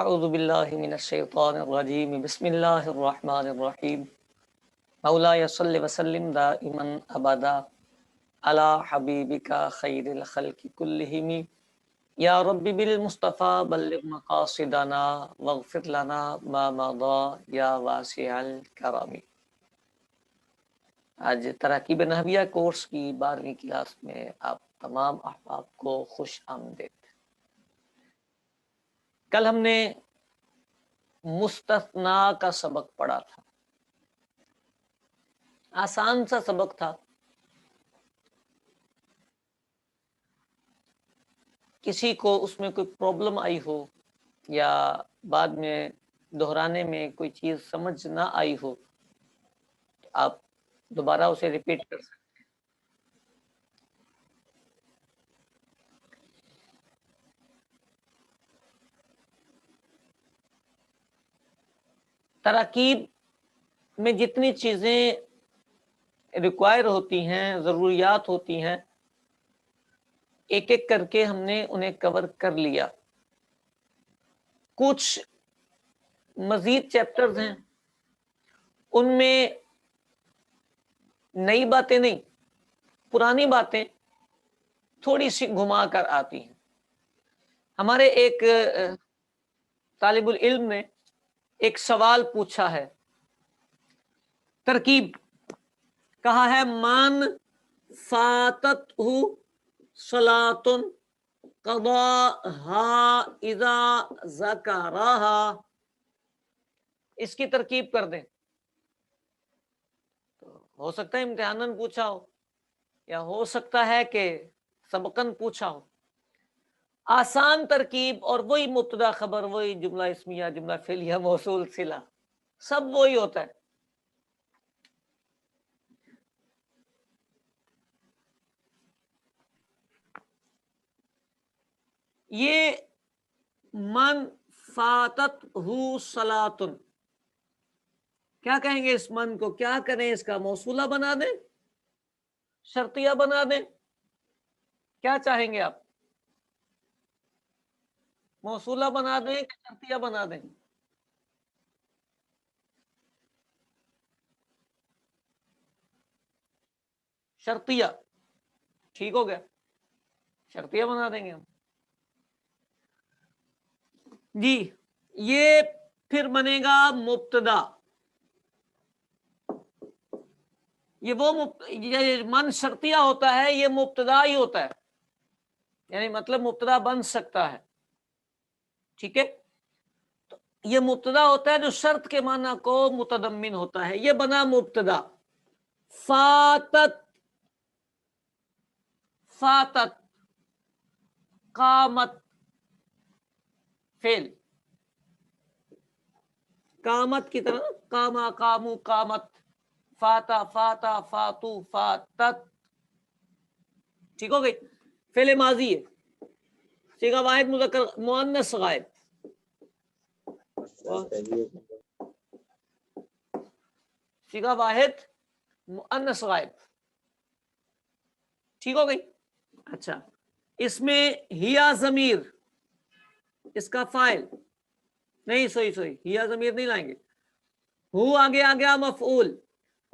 اعوذ باللہ من الشیطان الرجیم بسم اللہ الرحمن الرحیم مولاي صل وسلم دائما ابدا علی حبیبک خیر الخلق کلہم یا رب بالمصطفى بلغ مقاصدنا واغفر لنا ما مضى یا واسع الکرم۔ آج تراکیب نحویہ کورس کی 12ویں کلاس میں آپ تمام احباب کو خوش آمدید۔ کل ہم نے مستثنا کا سبق پڑھا تھا، آسان سا سبق تھا۔ کسی کو اس میں کوئی پرابلم آئی ہو یا بعد میں دہرانے میں کوئی چیز سمجھ نہ آئی ہو تو آپ دوبارہ اسے ریپیٹ کر سکتے۔ تراکیب میں جتنی چیزیں ریکوائر ہوتی ہیں، ضروریات ہوتی ہیں، ایک ایک کر کے ہم نے انہیں کور کر لیا۔ کچھ مزید چیپٹرز ہیں، ان میں نئی باتیں نہیں، پرانی باتیں تھوڑی سی گھما کر آتی ہیں۔ ہمارے ایک طالب العلم نے ایک سوال پوچھا ہے، ترکیب کہا ہے من فاتت ہو صلاۃ قضاها اذا ذکرها، اس کی ترکیب کر دیں۔ ہو سکتا ہے امتحاناً پوچھا ہو یا ہو سکتا ہے کہ سبقاً پوچھا ہو۔ آسان ترکیب اور وہی مبتدا خبر، وہی جملہ اسمیہ، جملہ فعلیہ، موصول، صلہ، سب وہی ہوتا ہے۔ یہ من فاتت ہو صلاۃ، کیا کہیں گے اس من کو؟ کیا کریں؟ اس کا موصولہ بنا دیں، شرطیہ بنا دیں، کیا چاہیں گے آپ؟ موصولہ بنا دیں کہ شرطیہ بنا دیں؟ شرطیہ ٹھیک ہو گیا، شرطیہ بنا دیں گے ہم۔ جی یہ پھر بنے گا مبتدا۔ یہ من شرطیہ ہوتا ہے، یہ مبتدا ہی ہوتا ہے، یعنی مطلب مبتدا بن سکتا ہے، ٹھیک ہے؟ تو یہ مبتدا ہوتا ہے جو شرط کے معنی کو متضمن ہوتا ہے، یہ بنا مبتدا۔ فاتت، فاتت، قامت فعل، قامت کی طرح، قاما، قامو، قامت، فاتا، فاتا، فاتو، فاتت، ٹھیک ہو گئی؟ فعل ماضی ہے، صیغہ واحد مذکر مؤنث غائب، صیغہ واحد مؤنث غائب، ٹھیک ہو گئی؟ اچھا، اس میں ہیا ضمیر، اس کا فاعل نہیں، سوئی ہیا ضمیر نہیں لائیں گے، ہو آگے آ گیا مفعول۔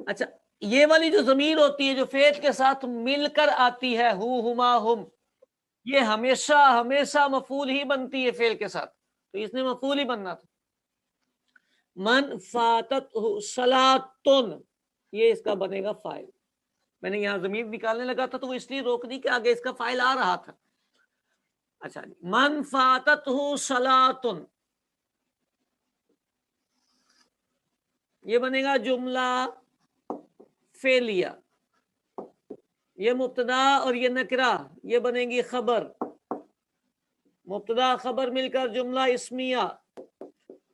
اچھا، یہ والی جو ضمیر ہوتی ہے جو فعل کے ساتھ مل کر آتی ہے، ہو، ہما، ہم، یہ ہمیشہ ہمیشہ مفعول ہی بنتی ہے فعل کے ساتھ، تو اس نے مفعول ہی بننا تھا۔ من فاتت صلاۃ، یہ اس کا بنے گا فاعل۔ میں نے یہاں ضمیر نکالنے لگا تھا تو وہ اس لیے روک دی کہ آگے اس کا فاعل آ رہا تھا۔ اچھا، من فاتت صلاۃ، یہ بنے گا جملہ فعلیہ، یہ مبتدا اور یہ نکرہ، یہ بنے گی خبر، مبتدا خبر مل کر جملہ اسمیہ،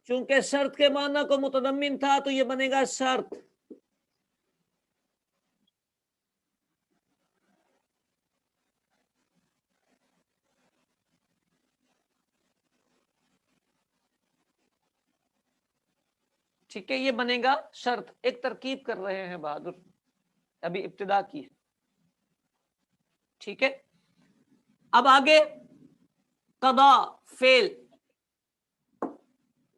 چونکہ شرط کے معنی کو متضمن تھا تو یہ بنے گا شرط۔ ٹھیک ہے، یہ بنے گا شرط۔ ایک ترکیب کر رہے ہیں بہادر، ابھی ابتدا کی ہے، ٹھیک ہے؟ اب آگے قضا فعل،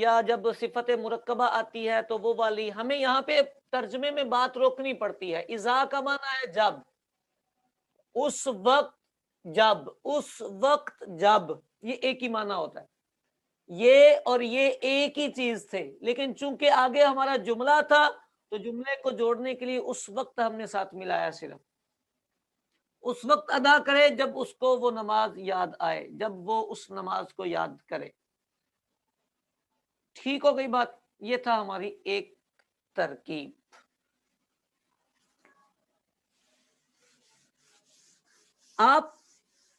یا جب صفت مرکبہ آتی ہے تو وہ والی، ہمیں یہاں پہ ترجمے میں بات روکنی پڑتی ہے. اذا کا معنی ہے جب، اس وقت جب، اس وقت جب، یہ ایک ہی معنی ہوتا ہے. یہ اور یہ ایک ہی چیز تھے، لیکن چونکہ آگے ہمارا جملہ تھا تو جملے کو جوڑنے کے لیے اس وقت ہم نے ساتھ ملایا. صرف اس وقت ادا کرے جب اس کو وہ نماز یاد آئے، جب وہ اس نماز کو یاد کرے. ٹھیک ہو گئی بات؟ یہ تھا ہماری ایک ترکیب. آپ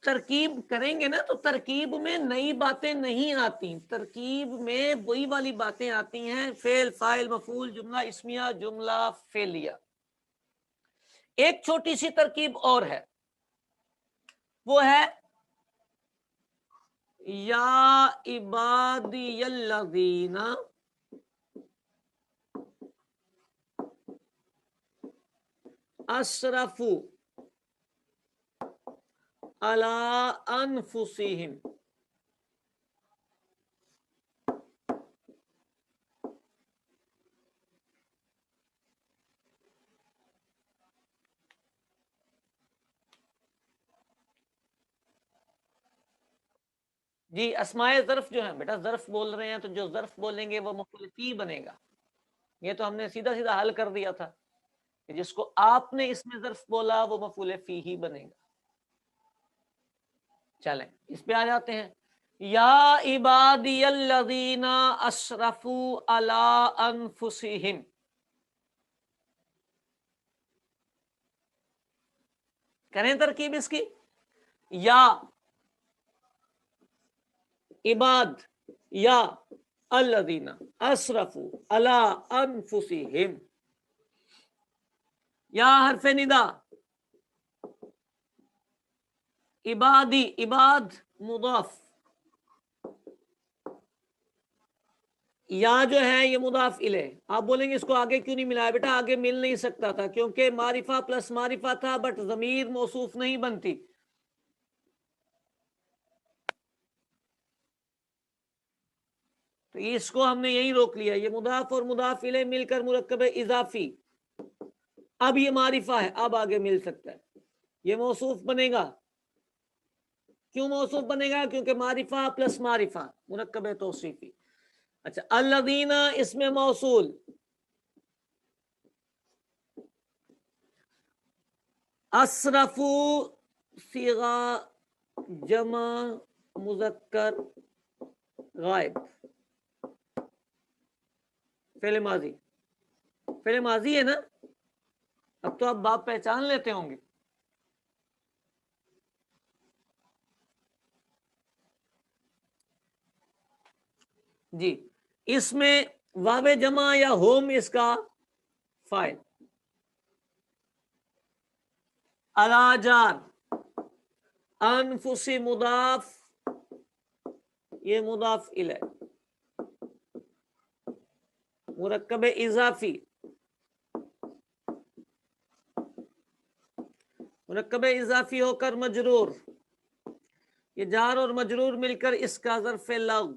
ترکیب کریں گے نا تو ترکیب میں نئی باتیں نہیں آتی، ترکیب میں وہی والی باتیں آتی ہیں، فعل، فاعل، مفعول، جملہ اسمیہ، جملہ فعلیہ. ایک چھوٹی سی ترکیب اور ہے، وہ ہے یا عبادی الذین اسرفوا علی انفسہم. جی اسماء ظرف جو ہیں بیٹا، ظرف بول رہے ہیں تو جو ظرف بولیں گے وہ مفعول فی بنے گا. یہ تو ہم نے سیدھا سیدھا حل کر دیا تھا کہ جس کو آپ نے اس میں ظرف بولا وہ مفعول فی ہی بنے گا. چلیں اس پہ آ جاتے ہیں. یا عبادی الذین اسرفوا علی انفسہم. کریں ترکیب اس کی. یا عباد، یا الذین اسرفوا علی انفسہم. یا حرف ندا، عبادی، عباد مضاف، یا جو ہے یہ مضاف الیہ. آپ بولیں گے اس کو آگے کیوں نہیں ملایا؟ بیٹا آگے مل نہیں سکتا تھا کیونکہ معرفہ پلس معرفہ تھا، بٹ ضمیر موصوف نہیں بنتی. تو اس کو ہم نے یہی روک لیا. یہ مضاف اور مضاف الیہ مل کر مرکب اضافی. اب یہ معرفہ ہے، اب آگے مل سکتا ہے. یہ موصوف بنے گا. کیوں موصوف بنے گا؟ کیونکہ معرفہ پلس معرفہ مرکب توصیفی. اچھا الذین اس میں موصول، اسرفو صیغہ جمع مذکر غائب، فعل ماضی. فعل ماضی ہے نا؟ اب تو آپ باپ پہچان لیتے ہوں گے. جی اس میں واو جمع یا ہوم اس کا فاعل، علی جار، انفس مضاف، یہ مضاف الیہ، مرکب اضافی، مرکب اضافی ہو کر مجرور. یہ جار اور مجرور مل کر اس کا ظرف لغو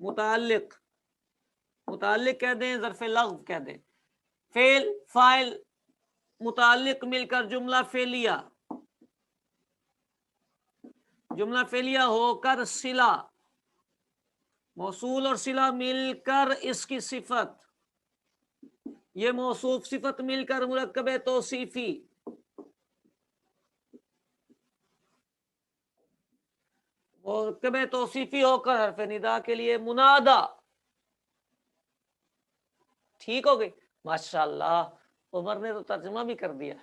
متعلق، متعلق کہہ دیں، ظرف لغو کہہ دیں. فعل، فاعل، متعلق مل کر جملہ فعلیہ، جملہ فعلیہ ہو کر صلہ، موصول اور صلہ مل کر اس کی صفت، یہ موصوف صفت مل کر مرکب توصیفی. مرکب توصیفی ہو کر حرف ندا کے لیے منادا. ٹھیک ہو گئی؟ ماشاء اللہ عمر نے تو ترجمہ بھی کر دیا.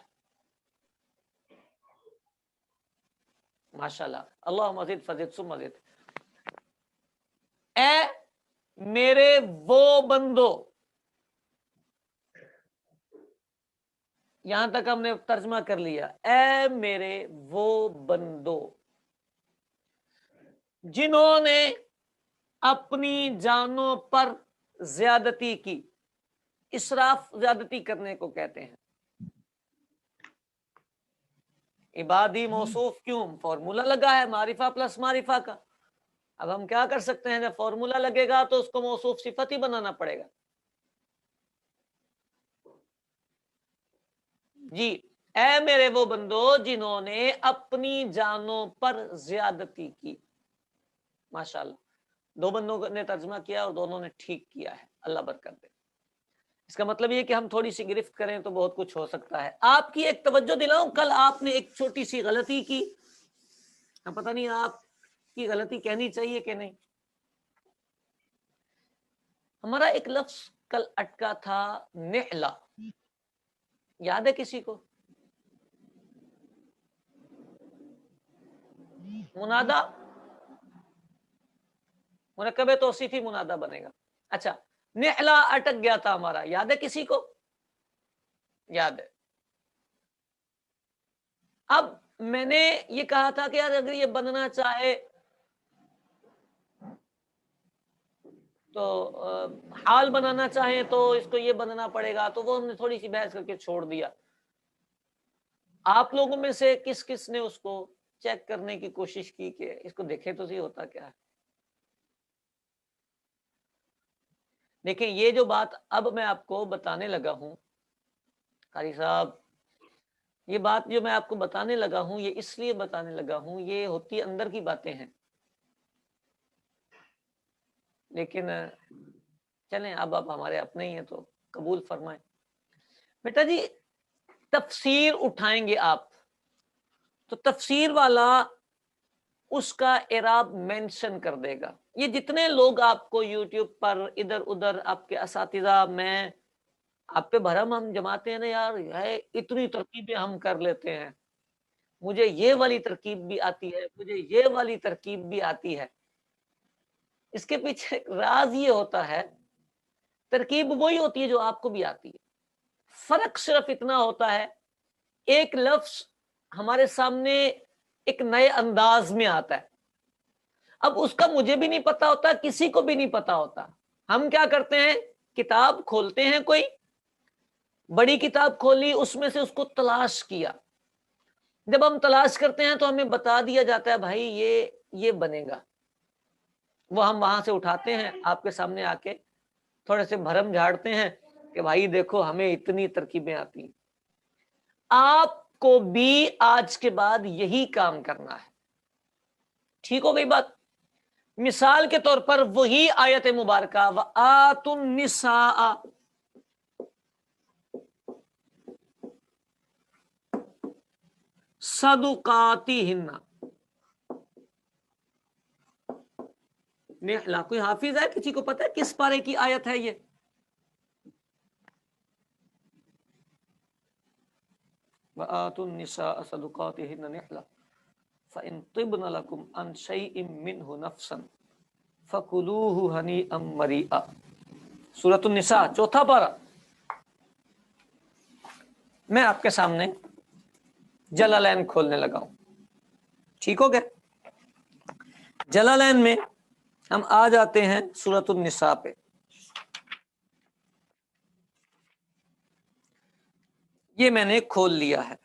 ماشاء اللہ، اللہ مزید فزد سم مزید. اے میرے وہ بندو، یہاں تک ہم نے ترجمہ کر لیا. اے میرے وہ بندو جنہوں نے اپنی جانوں پر زیادتی کی. اسراف زیادتی کرنے کو کہتے ہیں. عبادی موصوف کیوں؟ فارمولا لگا ہے معرفہ پلس معرفہ کا. اب ہم کیا کر سکتے ہیں، جب فارمولا لگے گا تو اس کو موصوف صفت ہی بنانا پڑے گا. جی، اے میرے وہ بندو جنہوں نے اپنی جانوں پر زیادتی کی. ماشاءاللہ، دو بندوں نے ترجمہ کیا اور دونوں نے ٹھیک کیا ہے، اللہ برکت دے. اس کا مطلب یہ کہ ہم تھوڑی سی گرفت کریں تو بہت کچھ ہو سکتا ہے. آپ کی ایک توجہ دلاؤں، کل آپ نے ایک چھوٹی سی غلطی کی، پتہ نہیں آپ کی غلطی کہنی چاہیے کہ نہیں. ہمارا ایک لفظ کل اٹکا تھا، نعلا. یاد ہے کسی کو؟ منادا، مرکب توصیفی منادا بنے گا. اچھا، نعلا اٹک گیا تھا ہمارا، یاد ہے کسی کو؟ یاد ہے. اب میں نے یہ کہا تھا کہ یار اگر یہ بننا چاہے تو حال بنانا چاہیں تو اس کو یہ بننا پڑے گا، تو وہ ہم نے تھوڑی سی بحث کر کے چھوڑ دیا. آپ لوگوں میں سے کس کس نے اس کو چیک کرنے کی کوشش کی کہ اس کو دیکھیں تو صحیح ہوتا کیا ہے؟ دیکھیں، یہ جو بات اب میں آپ کو بتانے لگا ہوں قاری صاحب، یہ بات جو میں آپ کو بتانے لگا ہوں یہ اس لیے بتانے لگا ہوں، یہ ہوتی اندر کی باتیں ہیں. لیکن چلیں، اب آپ ہمارے اپنے ہی ہیں تو قبول فرمائیں. بیٹا جی، تفسیر اٹھائیں گے آپ تو تفسیر والا اس کا اعراب مینشن کر دے گا. یہ جتنے لوگ آپ کو یوٹیوب پر ادھر ادھر آپ کے اساتذہ، میں آپ پہ بھرم ہم جماتے ہیں نا یار، ہے اتنی ترکیبیں ہم کر لیتے ہیں، مجھے یہ والی ترکیب بھی آتی ہے، مجھے یہ والی ترکیب بھی آتی ہے. اس کے پیچھے راز یہ ہوتا ہے، ترکیب وہی ہوتی ہے جو آپ کو بھی آتی ہے. فرق صرف اتنا ہوتا ہے، ایک لفظ ہمارے سامنے ایک نئے انداز میں آتا ہے، اب اس کا مجھے بھی نہیں پتا ہوتا، کسی کو بھی نہیں پتا ہوتا. ہم کیا کرتے ہیں، کتاب کھولتے ہیں، کوئی بڑی کتاب کھولی، اس میں سے اس کو تلاش کیا. جب ہم تلاش کرتے ہیں تو ہمیں بتا دیا جاتا ہے بھائی یہ بنے گا. وہ ہم وہاں سے اٹھاتے ہیں، آپ کے سامنے آ کے تھوڑے سے بھرم جھاڑتے ہیں کہ بھائی دیکھو ہمیں اتنی ترکیبیں آتی ہیں. آپ کو بھی آج کے بعد یہی کام کرنا ہے. ٹھیک ہو گئی بات؟ مثال کے طور پر وہی آیت مبارکہ وَآتُوا النِّسَاءَ صَدُقَاتِهِنَّ. نحلا، کوئی حافظ ہے، کسی کو پتہ ہے کس پارے کی آیت ہے یہ؟ وَآتُوا النِّسَاءَ صَدُقَاتِهِنَّ نِحْلَةً فَإِن طِبْنَ لَكُمْ عَنْ شَيْءٍ مِّنْهُ نَفْسًا فَكُلُوهُ هَنِيئًا مَرِيئًا. سورۃ النساء، چوتھا پارہ. میں آپ کے سامنے جلالین کھولنے لگا ہوں. ٹھیک ہو گیا؟ جلالین میں ہم آ جاتے ہیں سورۃ النساء پہ. یہ میں نے کھول لیا ہے.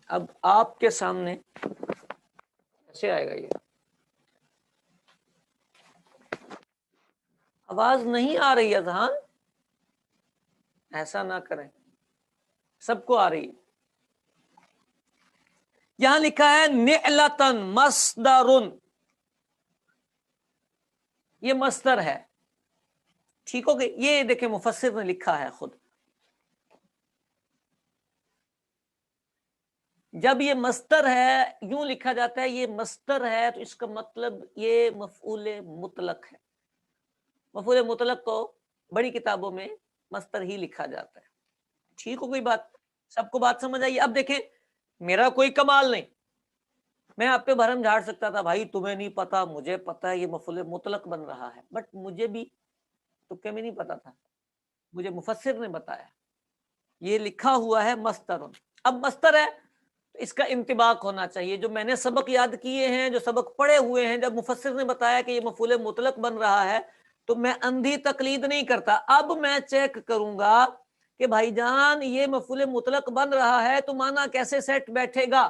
اب آپ کے سامنے کیسے آئے گا یہ؟ آواز نہیں آ رہی اذہان، ایسا نہ کریں، سب کو آ رہی ہے. یہاں لکھا ہے نعلتن مصدرن، یہ مصدر ہے. ٹھیک ہو گئی؟ یہ دیکھیں مفسر نے لکھا ہے خود. جب یہ مصدر ہے، یوں لکھا جاتا ہے یہ مصدر ہے، تو اس کا مطلب یہ مفعول مطلق ہے. مفعول مطلق کو بڑی کتابوں میں مصدر ہی لکھا جاتا ہے. ٹھیک ہو گئی بات؟ سب کو بات سمجھ آئی؟ اب دیکھیں، میرا کوئی کمال نہیں، میں آپ پہ بھرم جھاڑ سکتا تھا، بھائی تمہیں نہیں پتا، مجھے پتا ہے یہ مفعول مطلق بن رہا ہے، بٹ مجھے بھی تکے میں نہیں پتا تھا، مجھے مفسر نے بتایا. یہ لکھا ہوا ہے مصدر. اب مصدر ہے تو اس کا انطباق ہونا چاہیے. جو میں نے سبق یاد کیے ہیں، جو سبق پڑھے ہوئے ہیں، جب مفسر نے بتایا کہ یہ مفعول مطلق بن رہا ہے تو میں اندھی تقلید نہیں کرتا. اب میں چیک کروں گا کہ بھائی جان یہ مفعول مطلق بن رہا ہے تو معنی کیسے سیٹ بیٹھے گا.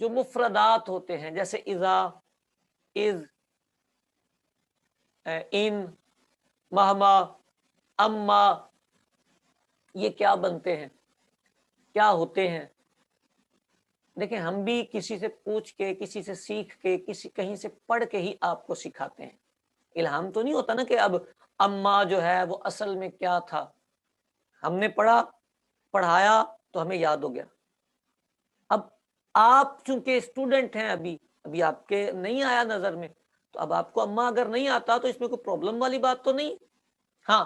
جو مفردات ہوتے ہیں جیسے اذا، اذ، ان، مہما، اما، یہ کیا بنتے ہیں، کیا ہوتے ہیں؟ دیکھیں ہم بھی کسی سے پوچھ کے، کسی سے سیکھ کے، کہیں سے پڑھ کے ہی آپ کو سکھاتے ہیں. الہام تو نہیں ہوتا نا کہ اب اما جو ہے وہ اصل میں کیا تھا، ہم نے پڑھایا تو ہمیں یاد ہو گیا. اب آپ چونکہ اسٹوڈنٹ ہیں، ابھی آپ کے نہیں آیا نظر میں، تو اب آپ کو اما اگر نہیں آتا تو اس میں کوئی پرابلم والی بات تو نہیں. ہاں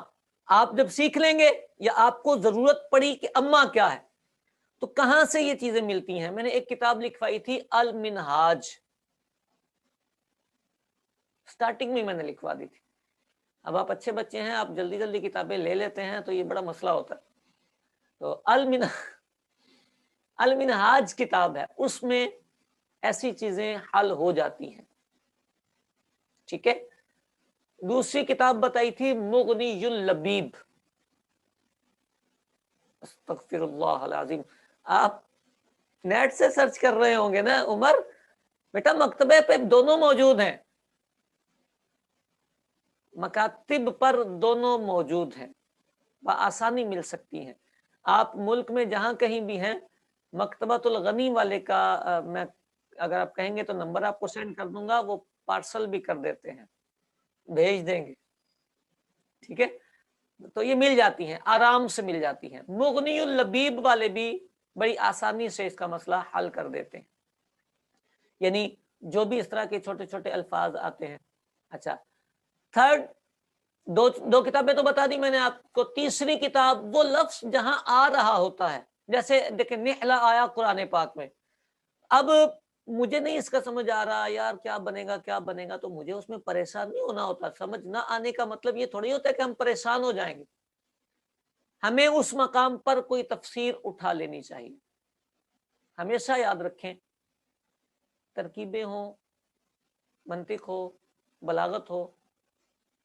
آپ جب سیکھ لیں گے یا آپ کو ضرورت پڑی کہ اما کیا ہے، تو کہاں سے یہ چیزیں ملتی ہیں. میں نے ایک کتاب لکھوائی تھی المنہاج، سٹارٹنگ میں نے لکھوا دی تھی. اب آپ اچھے بچے ہیں، آپ جلدی جلدی کتابیں لے لیتے ہیں تو یہ بڑا مسئلہ ہوتا ہے. تو المنہاج کتاب ہے، اس میں ایسی چیزیں حل ہو جاتی ہیں. ٹھیک ہے. دوسری کتاب بتائی تھی مغنی اللبیب. استغفر اللہ العظیم. آپ نیٹ سے سرچ کر رہے ہوں گے نا عمر بیٹا، مکتبے پہ دونوں موجود ہیں، مکاتب پر دونوں موجود ہیں، بآسانی مل سکتی ہیں. آپ ملک میں جہاں کہیں بھی ہیں، مکتبۃ الغنی والے کا میں اگر آپ کہیں گے تو نمبر آپ کو سینڈ کر دوں گا، وہ پارسل بھی کر دیتے ہیں، بھیج دیں گے. ٹھیک ہے. تو یہ مل جاتی ہیں، آرام سے مل جاتی ہیں. مغنی اللبیب والے بھی بڑی آسانی سے اس کا مسئلہ حل کر دیتے ہیں، یعنی جو بھی اس طرح کے چھوٹے چھوٹے الفاظ آتے ہیں. اچھا، تھرڈ، دو کتابیں تو بتا دی میں نے آپ کو. تیسری کتاب وہ لفظ جہاں آ رہا ہوتا ہے، جیسے دیکھیں نحلہ آیا قرآن پاک میں، اب مجھے نہیں اس کا سمجھ آ رہا یار کیا بنے گا کیا بنے گا، تو مجھے اس میں پریشان نہیں ہونا ہوتا. سمجھ نہ آنے کا مطلب یہ تھوڑی ہوتا ہے کہ ہم پریشان ہو جائیں گے. ہمیں اس مقام پر کوئی تفسیر اٹھا لینی چاہیے. ہمیشہ یاد رکھیں، ترکیبیں ہوں، منطق ہو، بلاغت ہو،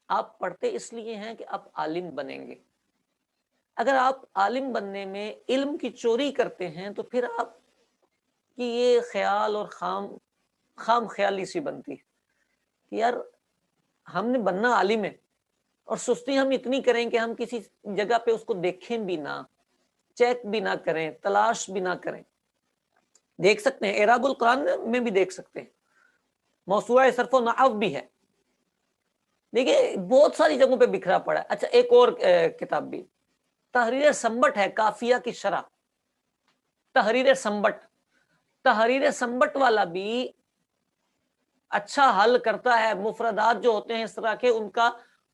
آپ پڑھتے اس لیے ہیں کہ آپ عالم بنیں گے. اگر آپ عالم بننے میں علم کی چوری کرتے ہیں تو پھر آپ کی یہ خیال اور خام خیالی سی بنتی ہے کہ یار ہم نے بننا عالم ہے، اور سستی ہم اتنی کریں کہ ہم کسی جگہ پہ اس کو دیکھیں بھی نہ، چیک بھی نہ کریں، تلاش بھی نہ کریں. دیکھ سکتے ہیں، اعراب القرآن میں بھی دیکھ سکتے ہیں، موسوعہ صرف و نحو بھی ہے، دیکھیے بہت ساری جگہوں پہ بکھرا پڑا ہے. اچھا، ایک اور کتاب بھی تحریر سنبٹ ہے، کافیہ کی شرح. تحریر سنبٹ والا بھی اچھا حل کرتا ہے. مفردات جو ہوتے ہیں اس طرح کے، ان کا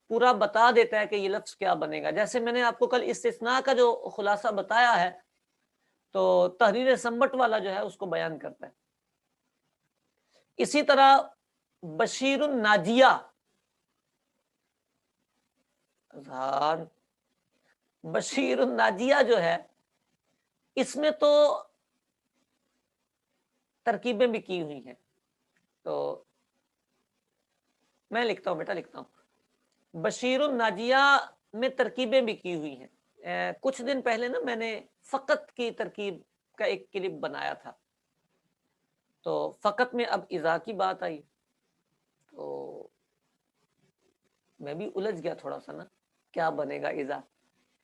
پورا بتا دیتا ہے کہ یہ لفظ کیا بنے گا. جیسے میں نے آپ کو کل استثناء کا جو خلاصہ بتایا ہے، تو تحریر سنبٹ والا جو ہے اس کو بیان کرتا ہے. اسی طرح بشیر الناجیہ، بشیر الناجیہ جو ہے، اس میں تو ترکیبیں بھی کی ہوئی ہیں. تو میں لکھتا ہوں بیٹا، لکھتا ہوں، بشیر الناجیہ میں ترکیبیں بھی کی ہوئی ہیں. کچھ دن پہلے نا میں نے فقط کی ترکیب کا ایک کلپ بنایا تھا، تو فقط میں اب اذا کی بات آئی تو میں بھی الجھ گیا تھوڑا سا نا، کیا بنے گا اذا،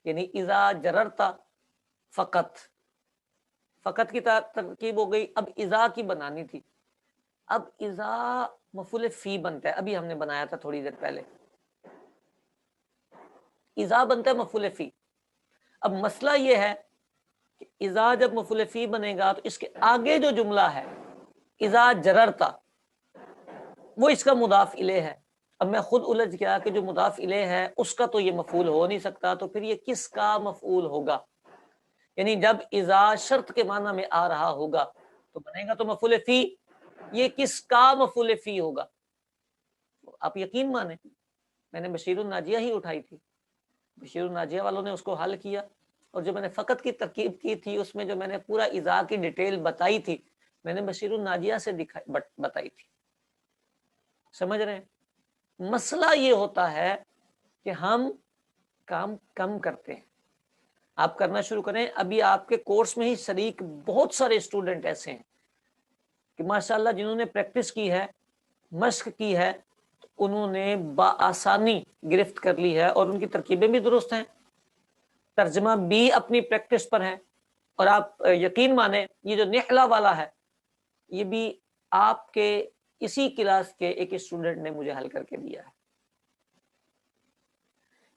یعنی اذا جررتا فقط کی ترکیب ہو گئی. اب اذا کی بنانی تھی، اب اذا مفعول فی بنتا ہے، ابھی ہم نے بنایا تھا تھوڑی دیر پہلے، اذا بنتا ہے مفعول فی. اب مسئلہ یہ ہے کہ اذا جب مفعول فی بنے گا تو اس کے آگے جو جملہ ہے اذا جررتا، وہ اس کا مضاف الیہ ہے. اب میں خود الجھ گیا کہ جو مضاف الیہ ہے اس کا تو یہ مفعول ہو نہیں سکتا، تو پھر یہ کس کا مفعول ہوگا؟ یعنی جب اذا شرط کے معنی میں آ رہا ہوگا تو بنے گا تو مفعول فی، یہ کس کا مفعول فی ہوگا؟ آپ یقین مانیں میں نے بشیر الناجیہ ہی اٹھائی تھی، بشیر الناجیہ والوں نے اس کو حل کیا، اور جو میں نے فقط کی ترکیب کی تھی اس میں جو میں نے پورا اذا کی ڈیٹیل بتائی تھی، میں نے بشیر الناجیہ سے بتائی تھی. سمجھ رہے ہیں؟ مسئلہ یہ ہوتا ہے کہ ہم کام کم کرتے ہیں. آپ کرنا شروع کریں. ابھی آپ کے کورس میں ہی شریک بہت سارے اسٹوڈنٹ ایسے ہیں کہ ماشاءاللہ جنہوں نے پریکٹس کی ہے، مشق کی ہے، انہوں نے بآسانی گرفت کر لی ہے، اور ان کی ترکیبیں بھی درست ہیں، ترجمہ بھی اپنی پریکٹس پر ہے. اور آپ یقین مانیں یہ جو نحلہ والا ہے یہ بھی آپ کے اسی کلاس کے ایک اسٹوڈنٹ نے مجھے حل کر کے دیا ہے.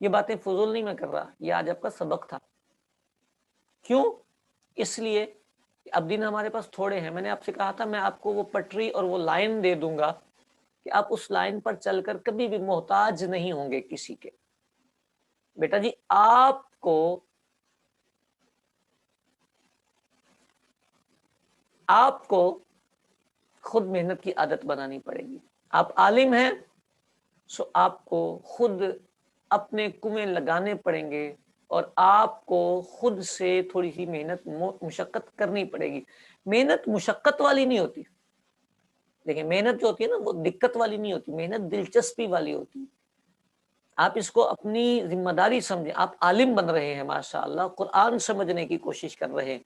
یہ باتیں فضول نہیں میں کر رہا، یہ آج آپ کا سبق تھا. کیوں؟ اس لیے اب دن ہمارے پاس تھوڑے ہیں. میں نے آپ سے کہا تھا میں آپ کو وہ پٹری اور وہ لائن دے دوں گا کہ آپ اس لائن پر چل کر کبھی بھی محتاج نہیں ہوں گے کسی کے. بیٹا جی آپ کو خود محنت کی عادت بنانی پڑے گی. آپ عالم ہیں سو آپ کو خود اپنے کنویں لگانے پڑیں گے، اور آپ کو خود سے تھوڑی سی محنت مشقت کرنی پڑے گی. محنت مشقت والی نہیں ہوتی، دیکھیں محنت جو ہوتی ہے نا وہ دقت والی نہیں ہوتی، محنت دلچسپی والی ہوتی. آپ اس کو اپنی ذمہ داری سمجھیں. آپ عالم بن رہے ہیں ماشاءاللہ، قرآن سمجھنے کی کوشش کر رہے ہیں.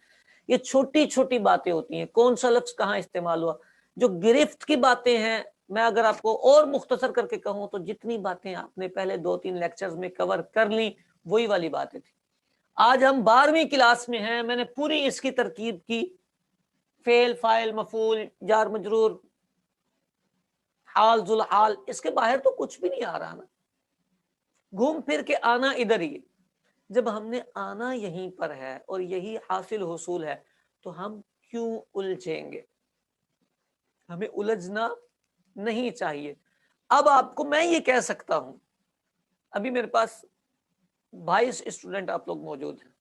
یہ چھوٹی چھوٹی باتیں ہوتی ہیں، کون سا لفظ کہاں استعمال ہوا. جو گرفت کی باتیں ہیں، میں اگر آپ کو اور مختصر کر کے کہوں تو جتنی باتیں آپ نے پہلے 2-3 لیکچرز میں کور کر لی وہی والی باتیں تھی. آج ہم 12ویں کلاس میں ہیں. میں نے پوری اس کی ترکیب کی، فعل، فاعل، مفعول، جار مجرور، حال، ذل حال، اس کے باہر تو کچھ بھی نہیں آ رہا نا. گھوم پھر کے آنا ادھر ہی. جب ہم نے آنا یہیں پر ہے اور یہی حاصل حصول ہے تو ہم کیوں الجھیں گے؟ ہمیں الجھنا نہیں چاہیے. اب آپ کو میں یہ کہہ سکتا ہوں، ابھی میرے پاس 22 اسٹوڈنٹ آپ لوگ موجود ہیں.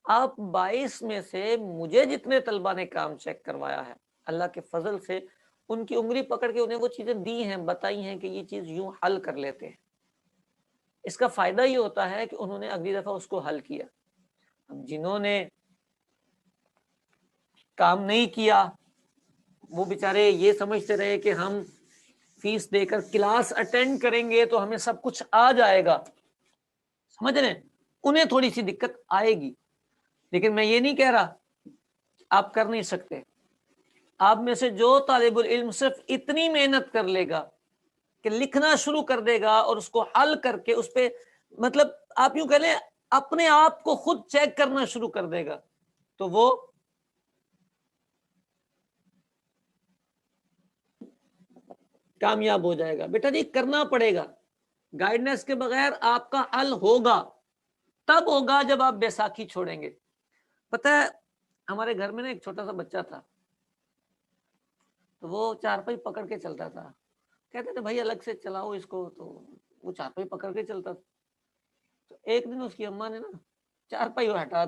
آپ 22 میں سے مجھے جتنے طلبہ نے کام چیک کروایا ہے اللہ کے فضل سے، ان کی انگلی پکڑ کے انہیں وہ چیزیں دی ہیں، بتائی ہیں کہ یہ چیز یوں حل کر لیتے ہیں. اس کا فائدہ یہ ہوتا ہے کہ انہوں نے اگلی دفعہ اس کو حل کیا. اب جنہوں نے کام نہیں کیا وہ بیچارے یہ سمجھتے رہے کہ ہم فیس دے کر کلاس اٹینڈ کریں گے تو ہمیں سب کچھ آ جائے گا. سمجھ رہے ہیں؟ انہیں تھوڑی سی دقت آئے گی، لیکن میں یہ نہیں کہہ رہا آپ کر نہیں سکتے. آپ میں سے جو طالب العلم صرف اتنی محنت کر لے گا کہ لکھنا شروع کر دے گا اور اس کو حل کر کے اس پہ مطلب آپ یوں کہہ لیں اپنے آپ کو خود چیک کرنا شروع کر دے گا تو وہ کامیاب ہو جائے گا. بیٹا جی کرنا پڑے گا، گائیڈنس کے بغیر آپ کا حل ہوگا تب ہوگا جب آپ بیساکھی چھوڑیں گے. پتہ ہے ہمارے گھر میں نا ایک چھوٹا سا بچہ تھا، تو وہ چارپائی پکڑ کے چلتا تھا. کہتے تھے بھائی الگ سے چلاؤ اس کو، تو وہ چارپائی پکڑ کے چلتا تھا. تو ایک دن اس کی اماں نے نا چارپائی ہٹا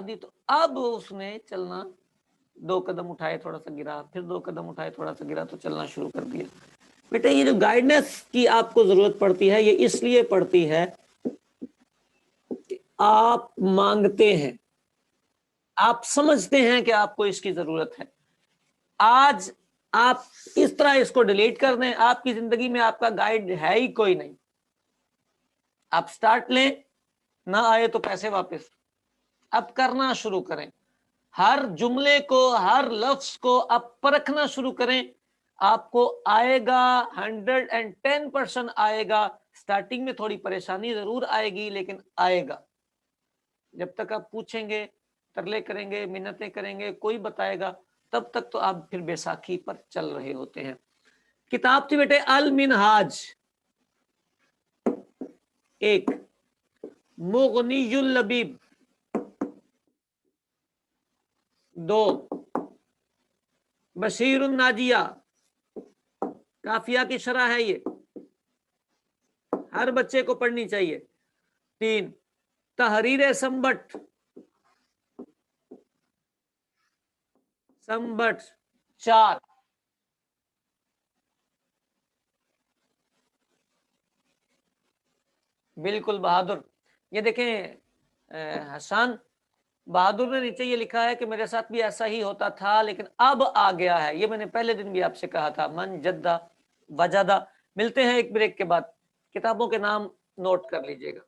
دی، تو اب اس نے چلنا 2 قدم اٹھائے تھوڑا سا گرا، پھر 2 قدم اٹھائے تھوڑا سا گرا تو چلنا شروع کر دیا. بیٹا یہ جو گائیڈنس کی آپ کو ضرورت پڑتی ہے یہ اس لیے پڑتی ہے کہ آپ مانگتے ہیں، آپ سمجھتے ہیں کہ آپ کو اس کی ضرورت ہے. آج آپ اس طرح اس کو ڈیلیٹ کر دیں، آپ کی زندگی میں آپ کا گائیڈ ہے ہی کوئی نہیں. آپ سٹارٹ لیں، نہ آئے تو پیسے واپس. اب کرنا شروع کریں، ہر جملے کو ہر لفظ کو اب پرکھنا شروع کریں. آپ کو آئے گا 110% آئے گا. سٹارٹنگ میں تھوڑی پریشانی ضرور آئے گی لیکن آئے گا. جب تک آپ پوچھیں گے، ترلے کریں گے، منتیں کریں گے، کوئی بتائے گا، تب تک تو آپ پھر بیساکھی پر چل رہے ہوتے ہیں. کتاب تھی بیٹے المنہاج، ایک مغنی اللبیب، 2 بشیر الناجیہ، کافیہ کی شرح ہے، یہ ہر بچے کو پڑھنی چاہیے. 3 تحریر سمبٹ، 4 بالکل بہادر. یہ دیکھیں حسان بہادر نے نیچے یہ لکھا ہے کہ میرے ساتھ بھی ایسا ہی ہوتا تھا لیکن اب آ گیا ہے. یہ میں نے پہلے دن بھی آپ سے کہا تھا، من جدہ وجدہ. ملتے ہیں ایک بریک کے بعد. کتابوں کے نام نوٹ کر لیجئے گا.